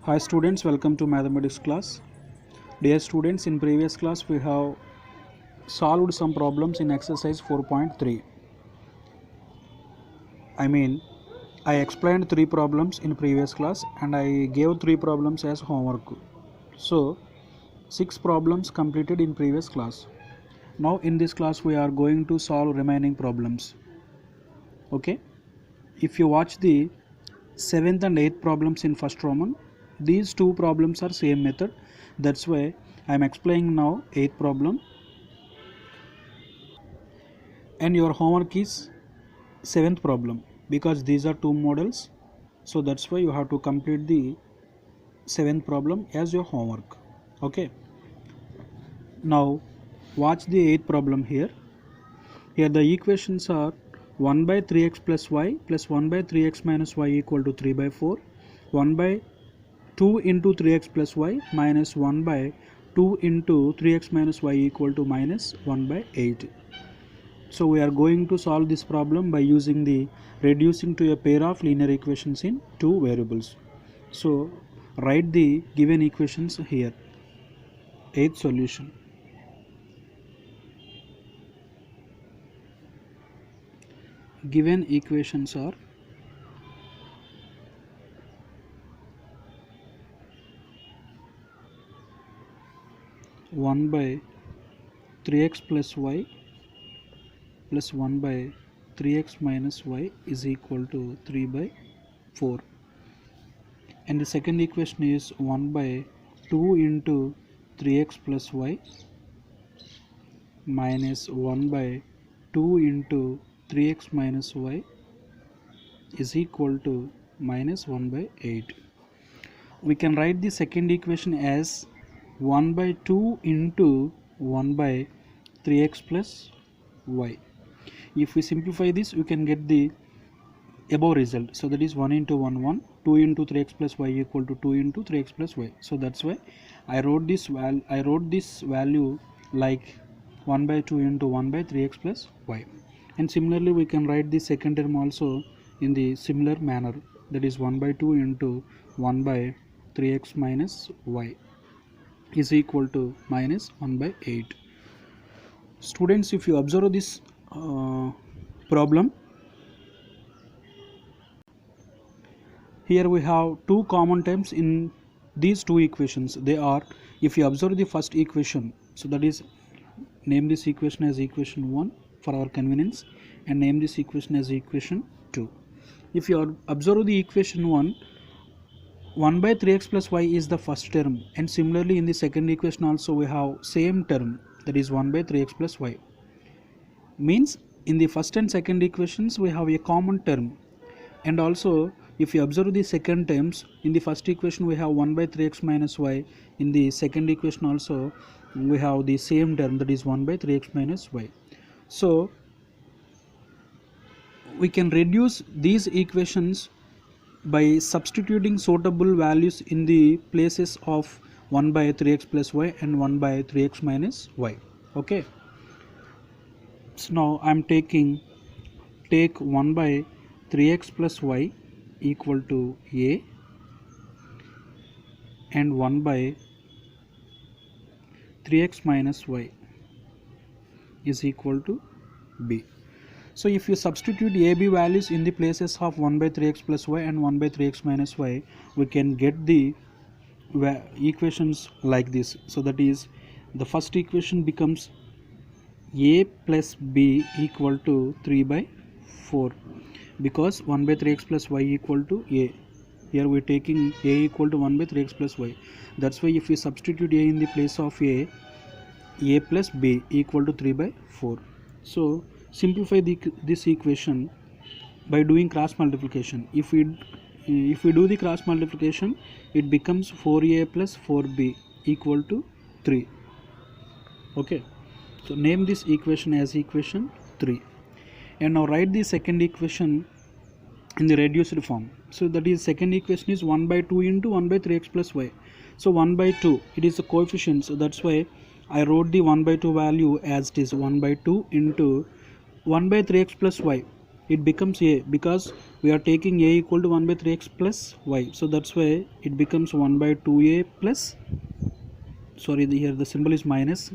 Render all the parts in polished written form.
Hi students, welcome to mathematics class. Dear students, in previous class we have solved some problems in exercise 4.3. I explained 3 problems in previous class and I gave 3 problems as homework. So 6 problems completed in previous class. Now in this class we are going to solve remaining problems. Okay? If you watch the 7th and 8th problems in first Roman, these two problems are same method. That's why I am explaining now 8th problem, and your homework is 7th problem because these are two models. So that's why you have to complete the 7th problem as your homework. Okay. Now watch the 8th problem here. Here the equations are 1 by 3x plus y plus 1 by 3x minus y equal to 3 by 4, 1 by 2 into 3x plus y minus 1 by 2 into 3x minus y equal to minus 1 by 8. So we are going to solve this problem by using the reducing to a pair of linear equations in two variables. So write the given equations here. 8th solution. Given equations are 1 by 3x plus y plus 1 by 3x minus y is equal to 3 by 4, and the second equation is 1 by 2 into 3x plus y minus 1 by 2 into 3x minus y is equal to minus 1 by 8. We can write the second equation as 1 by 2 into 1 by 3x plus y. If we simplify this, we can get the above result. So that is 1 into 1 1, 2 into 3x plus y equal to 2 into 3x plus y. So that's why I wrote this value like 1 by 2 into 1 by 3x plus y. And similarly we can write the second term also in the similar manner, that is 1 by 2 into 1 by 3x minus y is equal to minus 1 by 8. Students, if you observe this problem, here we have two common terms in these two equations. They are, if you observe the first equation, so that is, name this equation as equation 1 for our convenience and name this equation as equation 2. If you observe the equation 1, 1 by 3x plus y is the first term, and similarly in the second equation also we have same term, that is 1 by 3x plus y. Means in the first and second equations we have a common term, and also if you observe the second terms, in the first equation we have 1 by 3x minus y, in the second equation also we have the same term, that is 1 by 3x minus y. So we can reduce these equations by substituting suitable values in the places of 1 by 3x plus y and 1 by 3x minus y. Okay. So now I am take 1 by 3x plus y equal to a and 1 by 3x minus y is equal to b. So if you substitute a, b values in the places of 1 by 3x plus y and 1 by 3x minus y, we can get the equations like this. So that is, the first equation becomes a plus b equal to 3 by 4, because 1 by 3x plus y equal to a. Here we are taking a equal to 1 by 3x plus y. That's why if we substitute a in the place of a plus b equal to 3 by 4. So simplify this equation by doing cross multiplication. If we do the cross multiplication, it becomes 4a plus 4b equal to 3. Okay. So name this equation as equation 3. And now write the second equation in the reduced form. So that is, second equation is 1 by 2 into 1 by 3x plus y. So 1 by 2, it is a coefficient, so that's why I wrote the 1 by 2 value as it is 1 by 2 into 1 by 3x plus y. It becomes a, because we are taking a equal to 1 by 3x plus y, so that's why it becomes 1 by 2a plus, sorry, here the symbol is minus,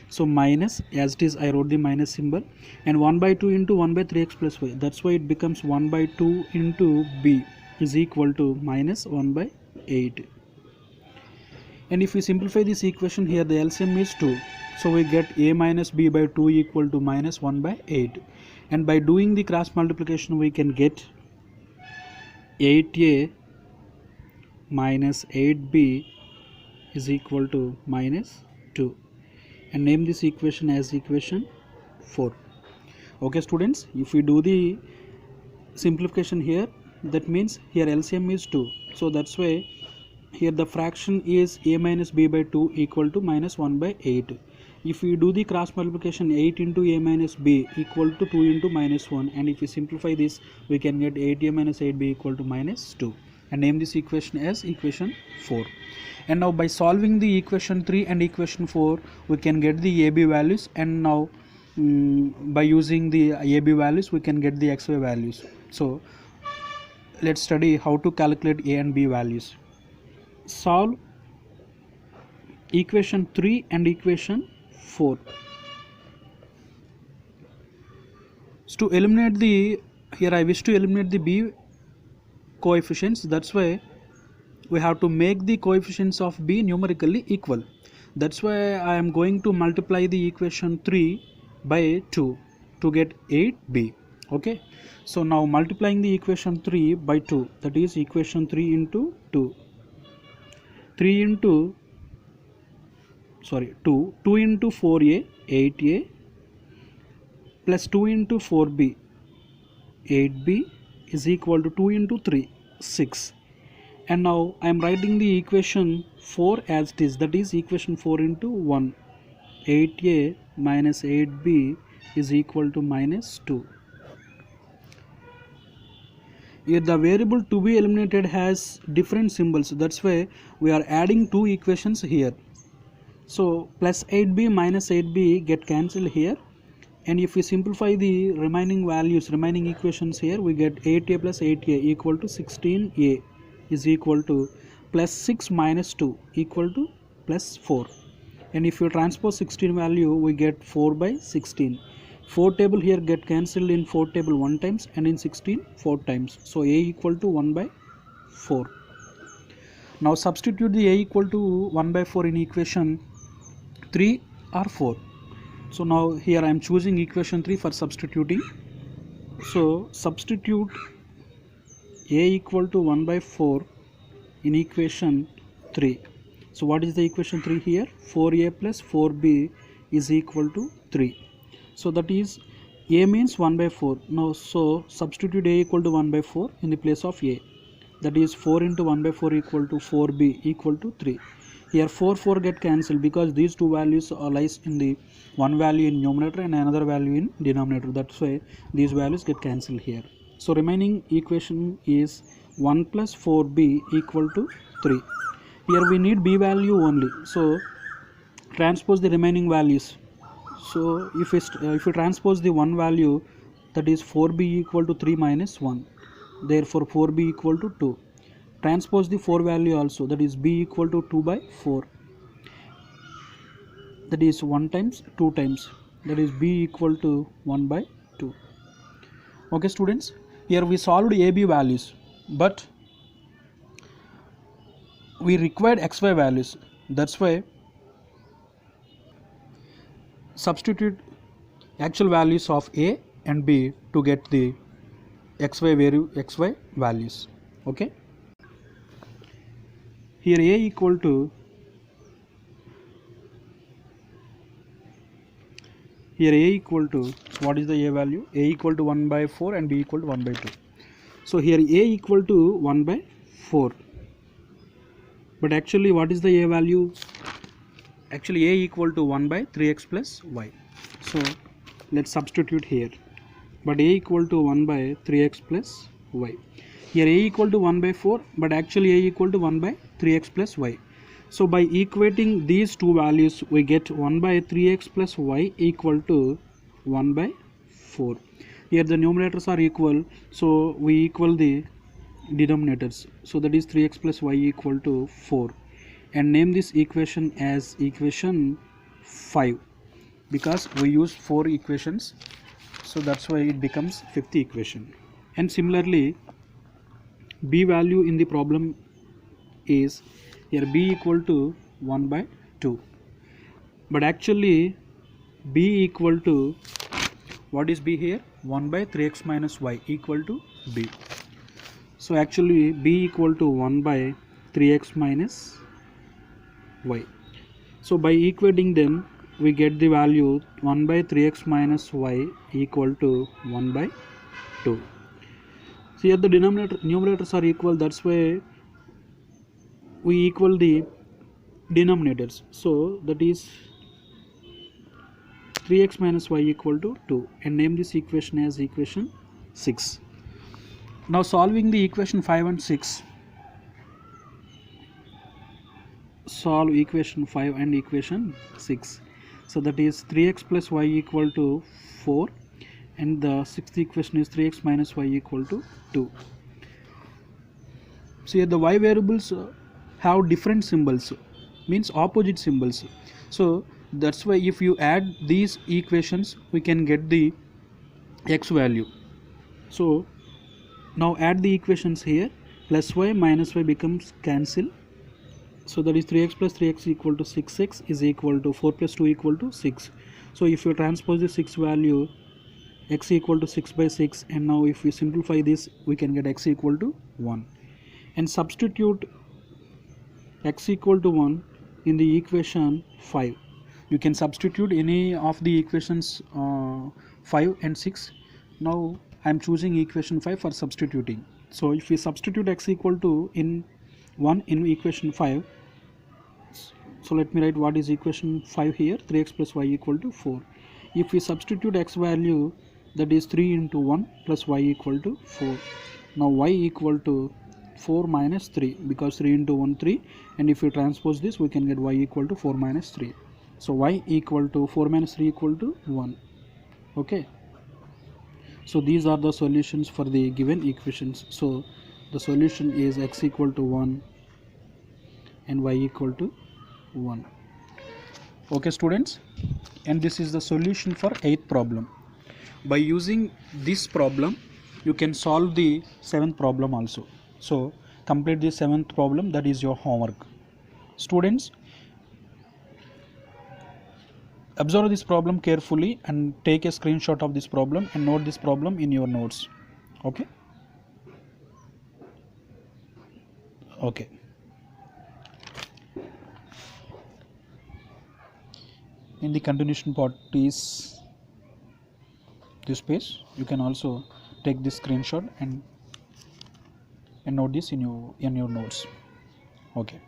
so minus, as it is I wrote the minus symbol, and 1 by 2 into 1 by 3x plus y, that's why it becomes 1 by 2 into b is equal to minus 1 by 8. And if we simplify this equation, here the LCM is 2, so we get a minus b by 2 equal to minus 1 by 8, and by doing the cross multiplication we can get 8a minus 8b is equal to minus 2, and name this equation as equation 4. Okay students, if we do the simplification here, that means here LCM is 2, so that's why here the fraction is a minus b by 2 equal to minus 1 by 8. If we do the cross multiplication, 8 into a minus b equal to 2 into minus 1, and if we simplify this, we can get 8a minus 8b equal to minus 2, and name this equation as equation 4. And now by solving the equation 3 and equation 4, we can get the AB values, and now by using the AB values we can get the XY values. So let's study how to calculate A and B values. Solve equation 3 and equation 4. So to eliminate the, here I wish to eliminate the B coefficients, that's why we have to make the coefficients of B numerically equal. That's why I am going to multiply the equation 3 by 2 to get 8b. Okay, so now multiplying the equation 3 by 2, that is equation 3 into 2. 2 into 4a, 8a, plus 2 into 4b, 8b is equal to 2 into 3, 6. And now I am writing the equation 4 as it is, that is equation 4 into 1, 8a minus 8b is equal to minus 2. Here the variable to be eliminated has different symbols, that's why we are adding two equations here. So plus 8b minus 8b get cancelled here, and if we simplify the remaining values, remaining equations here, we get 8a plus 8a equal to 16a is equal to plus 6 minus 2 equal to plus 4, and if you transpose 16 value, we get 4 by 16. 4 table here get cancelled in 4 table 1 times, and in 16 4 times, so a equal to 1 by 4. Now substitute the a equal to 1 by 4 in equation 3 or 4. So now here I am choosing equation 3 for substituting. So substitute a equal to 1 by 4 in equation 3. So what is the equation 3 here? 4a plus 4b is equal to 3. So that is a means 1 by 4. Now so substitute a equal to 1 by 4 in the place of a. That is 4 into 1 by 4 equal to 4b equal to 3. Here 4 get cancelled because these two values are lies in the one value in numerator and another value in denominator. That's why these values get cancelled here. So remaining equation is 1 plus 4b equal to 3. Here we need b value only. So transpose the remaining values. So if you transpose the one value, that is 4b equal to 3 minus 1. Therefore 4b equal to 2. Transpose the 4 value also, that is b equal to 2 by 4. That is 1 times 2 times, that is b equal to 1 by 2. Okay students, here we solved AB values, but we required XY values. That's why substitute actual values of A and B to get the XY values. Okay, here A equal to, what is the A value? A equal to 1 by 4 and B equal to 1 by 2. So here A equal to 1 by 4, but actually what is the A value? Actually A equal to 1 by 3x plus y. So let's substitute here, but A equal to 1 by 3x plus y. Here A equal to 1 by 4, but actually A equal to 1 by 3x plus y. So by equating these two values, we get 1 by 3x plus y equal to 1 by 4. Here the numerators are equal, so we equal the denominators. So that is 3x plus y equal to 4, and name this equation as equation 5 because we use 4 equations, so that's why it becomes fifth equation. And similarly, b value in the problem is here b equal to 1 by 2, but actually b equal to, what is b here? 1 by 3x minus y equal to b. So actually b equal to 1 by 3x minus y. So by equating them, we get the value 1 by 3x minus y equal to 1 by 2. So here the numerators are equal, that's why we equal the denominators. So that is 3x minus y equal to 2, and name this equation as equation 6. Now solving the equation 5 and 6, solve equation 5 and equation 6. So that is 3x plus y equal to 4, and the sixth equation is 3x minus y equal to 2. So here the y variables have different symbols, means opposite symbols. So that's why if you add these equations, we can get the x value. So now add the equations here, plus y minus y becomes cancel. So that is 3x plus 3x equal to 6x is equal to 4 plus 2 equal to 6. So if you transpose the 6 value, x equal to 6 by 6, and now if we simplify this, we can get x equal to 1, and substitute x equal to 1 in the equation 5. You can substitute any of the equations 5 and 6. Now I am choosing equation 5 for substituting. So if we substitute x equal to 1 in equation 5, so let me write what is equation 5 here, 3x plus y equal to 4. If we substitute x value, that is 3 into 1 plus y equal to 4. Now y equal to 4 minus 3, because 3 into 1 3, and if we transpose this, we can get y equal to 4 minus 3. So y equal to 4 minus 3 equal to 1. Okay, so these are the solutions for the given equations. So the solution is x equal to 1 and y equal to 1. Okay students, and this is the solution for 8th problem. By using this problem, you can solve the 7th problem also. So complete the 7th problem, that is your homework. Students, observe this problem carefully and take a screenshot of this problem and note this problem in your notes. Okay. Okay. In the continuation part is this page. You can also take this screenshot and note this in your notes. Okay.